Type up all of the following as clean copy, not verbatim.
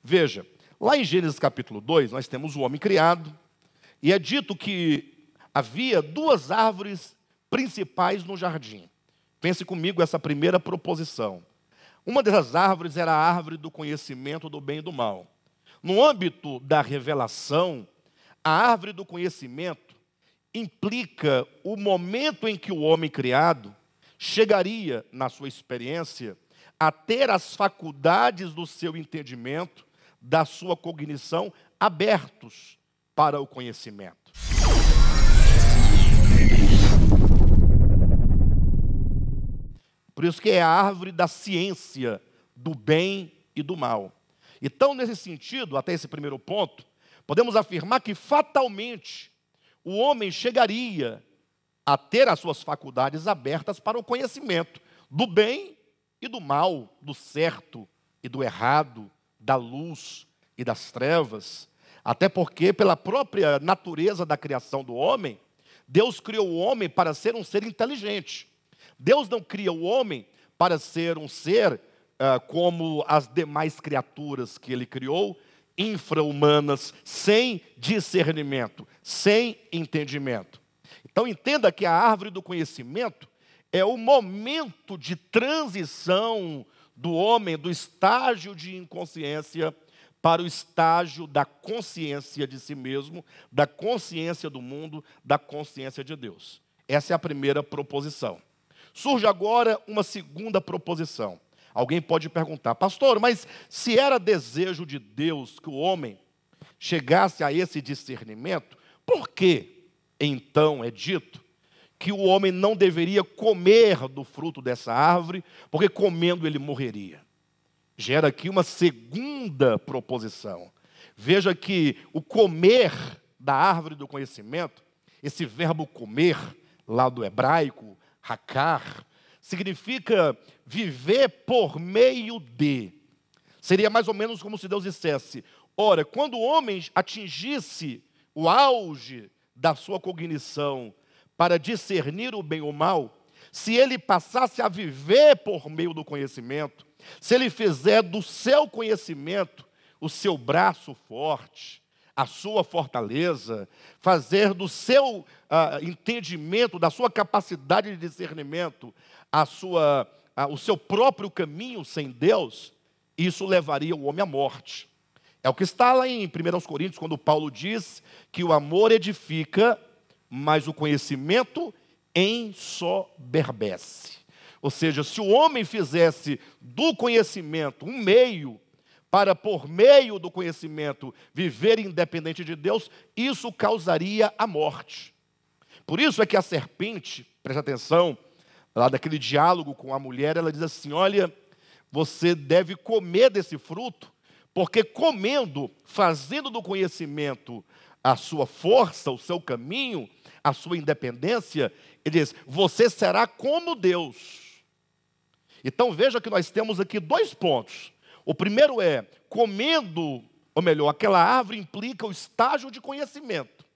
Veja, lá em Gênesis capítulo 2, nós temos o homem criado, e é dito que havia duas árvores principais no jardim. Pense comigo essa primeira proposição. Uma dessas árvores era a árvore do conhecimento do bem e do mal. No âmbito da revelação, a árvore do conhecimento implica o momento em que o homem criado chegaria, na sua experiência, a ter as faculdades do seu entendimento, da sua cognição, abertos para o conhecimento. Por isso que é a árvore da ciência do bem e do mal. Então, nesse sentido, até esse primeiro ponto, podemos afirmar que fatalmente o homem chegaria a ter as suas faculdades abertas para o conhecimento do bem e do mal, do certo e do errado, da luz e das trevas. Até porque, pela própria natureza da criação do homem, Deus criou o homem para ser um ser inteligente. Deus não cria o homem para ser um ser como as demais criaturas que ele criou, infra-humanas, sem discernimento, sem entendimento. Então entenda que a árvore do conhecimento é o momento de transição do homem do estágio de inconsciência para o estágio da consciência de si mesmo, da consciência do mundo, da consciência de Deus. Essa é a primeira proposição. Surge agora uma segunda proposição. Alguém pode perguntar, pastor, mas se era desejo de Deus que o homem chegasse a esse discernimento, por que então é dito que o homem não deveria comer do fruto dessa árvore, porque comendo ele morreria? Gera aqui uma segunda proposição. Veja que o comer da árvore do conhecimento, esse verbo comer, lá do hebraico, hakar, significa viver por meio de. Seria mais ou menos como se Deus dissesse, ora, quando o homem atingisse o auge da sua cognição para discernir o bem ou o mal, se ele passasse a viver por meio do conhecimento, se ele fizer do seu conhecimento o seu braço forte, a sua fortaleza, fazer do seu entendimento, da sua capacidade de discernimento, o seu próprio caminho sem Deus, isso levaria o homem à morte. É o que está lá em 1 Coríntios, quando Paulo diz que o amor edifica, mas o conhecimento ensoberbece. Ou seja, se o homem fizesse do conhecimento um meio para, por meio do conhecimento, viver independente de Deus, isso causaria a morte. Por isso é que a serpente, preste atenção, lá daquele diálogo com a mulher, ela diz assim, olha, você deve comer desse fruto, porque comendo, fazendo do conhecimento a sua força, o seu caminho, a sua independência, ele diz, você será como Deus. Então veja que nós temos aqui dois pontos. O primeiro é, comendo, ou melhor, aquela árvore implica o estágio de conhecimento.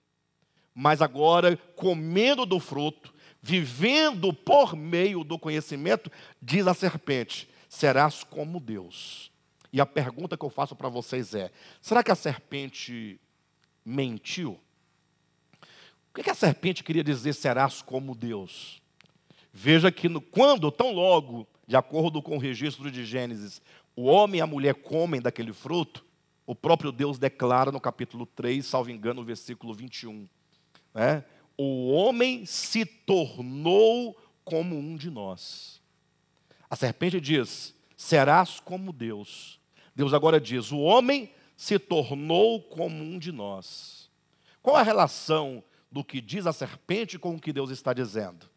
Mas agora, comendo do fruto, vivendo por meio do conhecimento, diz a serpente, serás como Deus. E a pergunta que eu faço para vocês é, será que a serpente mentiu? O que a serpente queria dizer, serás como Deus? Veja que quando, tão logo, de acordo com o registro de Gênesis, o homem e a mulher comem daquele fruto, o próprio Deus declara no capítulo 3, salvo engano, no versículo 21. Né? O homem se tornou como um de nós. A serpente diz, serás como Deus. Deus agora diz, o homem se tornou como um de nós. Qual a relação do que diz a serpente com o que Deus está dizendo?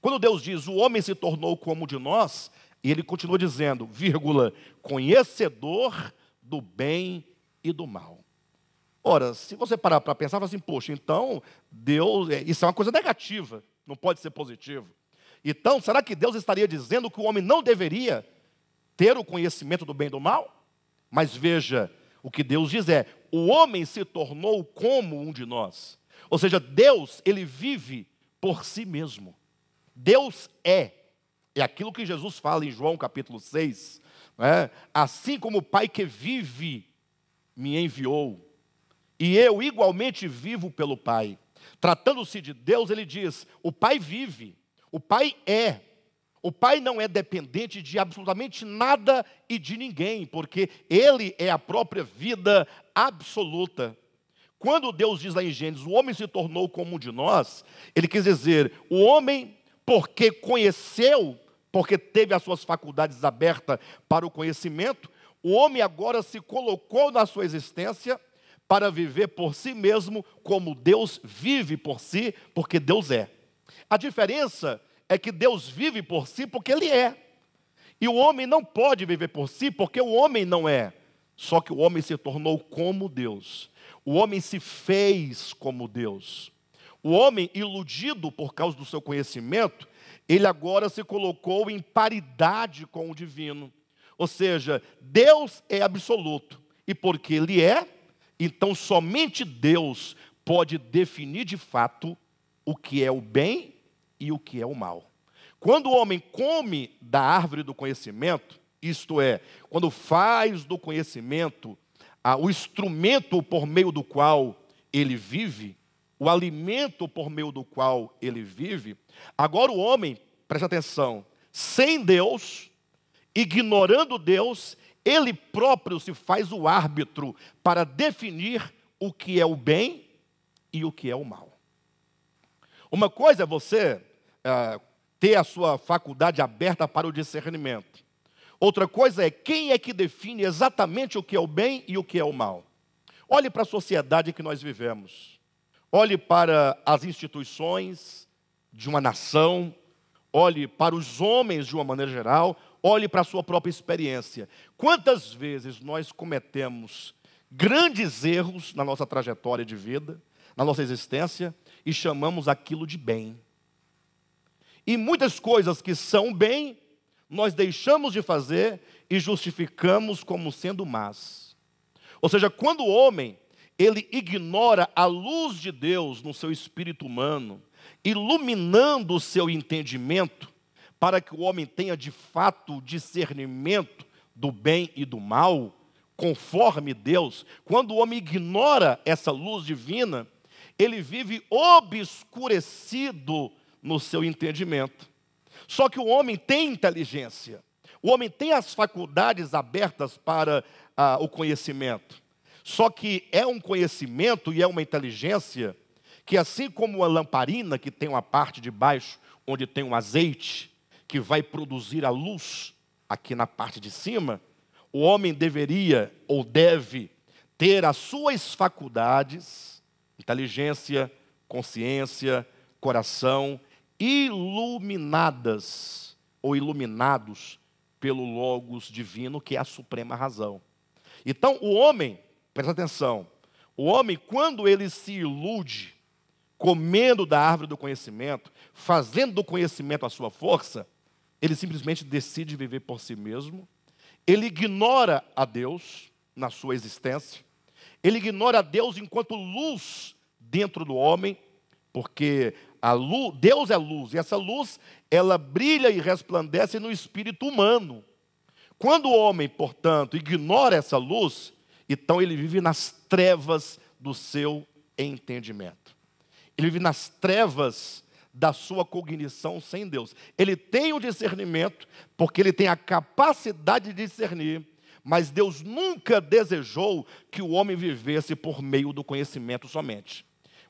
Quando Deus diz, o homem se tornou como um de nós, e ele continua dizendo, vírgula, conhecedor do bem e do mal. Ora, se você parar para pensar, fala assim, poxa, então Deus, isso é uma coisa negativa, não pode ser positivo. Então, será que Deus estaria dizendo que o homem não deveria ter o conhecimento do bem e do mal? Mas veja, o que Deus diz é, o homem se tornou como um de nós. Ou seja, Deus, ele vive por si mesmo. Deus é aquilo que Jesus fala em João capítulo 6, né? Assim como o Pai que vive me enviou, e eu igualmente vivo pelo Pai. Tratando-se de Deus, ele diz: o Pai vive, o Pai é. O Pai não é dependente de absolutamente nada e de ninguém, porque Ele é a própria vida absoluta. Quando Deus diz lá em Gênesis, o homem se tornou como um de nós, Ele quis dizer, o homem, porque conheceu, porque teve as suas faculdades abertas para o conhecimento, o homem agora se colocou na sua existência para viver por si mesmo, como Deus vive por si, porque Deus é. A diferença é que Deus vive por si porque Ele é. E o homem não pode viver por si porque o homem não é. Só que o homem se tornou como Deus. O homem se fez como Deus. O homem, iludido por causa do seu conhecimento, ele agora se colocou em paridade com o divino. Ou seja, Deus é absoluto. E porque Ele é, então somente Deus pode definir de fato o que é o bem e o que é o mal. Quando o homem come da árvore do conhecimento, isto é, quando faz do conhecimento o instrumento por meio do qual ele vive, o alimento por meio do qual ele vive, agora o homem, presta atenção, sem Deus, ignorando Deus, ele próprio se faz o árbitro para definir o que é o bem e o que é o mal. Uma coisa é você ter a sua faculdade aberta para o discernimento. Outra coisa é quem é que define exatamente o que é o bem e o que é o mal. Olhe para a sociedade em que nós vivemos. Olhe para as instituições de uma nação. Olhe para os homens de uma maneira geral. Olhe para a sua própria experiência. Quantas vezes nós cometemos grandes erros na nossa trajetória de vida, na nossa existência, e chamamos aquilo de bem. E muitas coisas que são bem, nós deixamos de fazer e justificamos como sendo más. Ou seja, quando o homem, ele ignora a luz de Deus no seu espírito humano, iluminando o seu entendimento, para que o homem tenha de fato discernimento do bem e do mal, conforme Deus, quando o homem ignora essa luz divina, ele vive obscurecido no seu entendimento. Só que o homem tem inteligência, o homem tem as faculdades abertas para o conhecimento. Só que é um conhecimento e é uma inteligência que, assim como a lamparina, que tem uma parte de baixo onde tem um azeite, que vai produzir a luz aqui na parte de cima, o homem deveria ou deve ter as suas faculdades, inteligência, consciência, coração, iluminadas ou iluminados pelo Logos divino, que é a suprema razão. Então, o homem, presta atenção, o homem, quando ele se ilude, comendo da árvore do conhecimento, fazendo do conhecimento a sua força, ele simplesmente decide viver por si mesmo, ele ignora a Deus na sua existência, ele ignora a Deus enquanto luz dentro do homem, porque Deus é luz, e essa luz, ela brilha e resplandece no espírito humano. Quando o homem, portanto, ignora essa luz, então ele vive nas trevas do seu entendimento. Ele vive nas trevas da sua cognição sem Deus. Ele tem o discernimento, porque ele tem a capacidade de discernir, mas Deus nunca desejou que o homem vivesse por meio do conhecimento somente.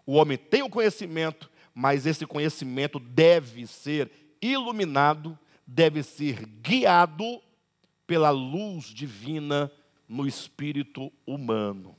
O homem tem o conhecimento, mas esse conhecimento deve ser iluminado, deve ser guiado pela luz divina no espírito humano.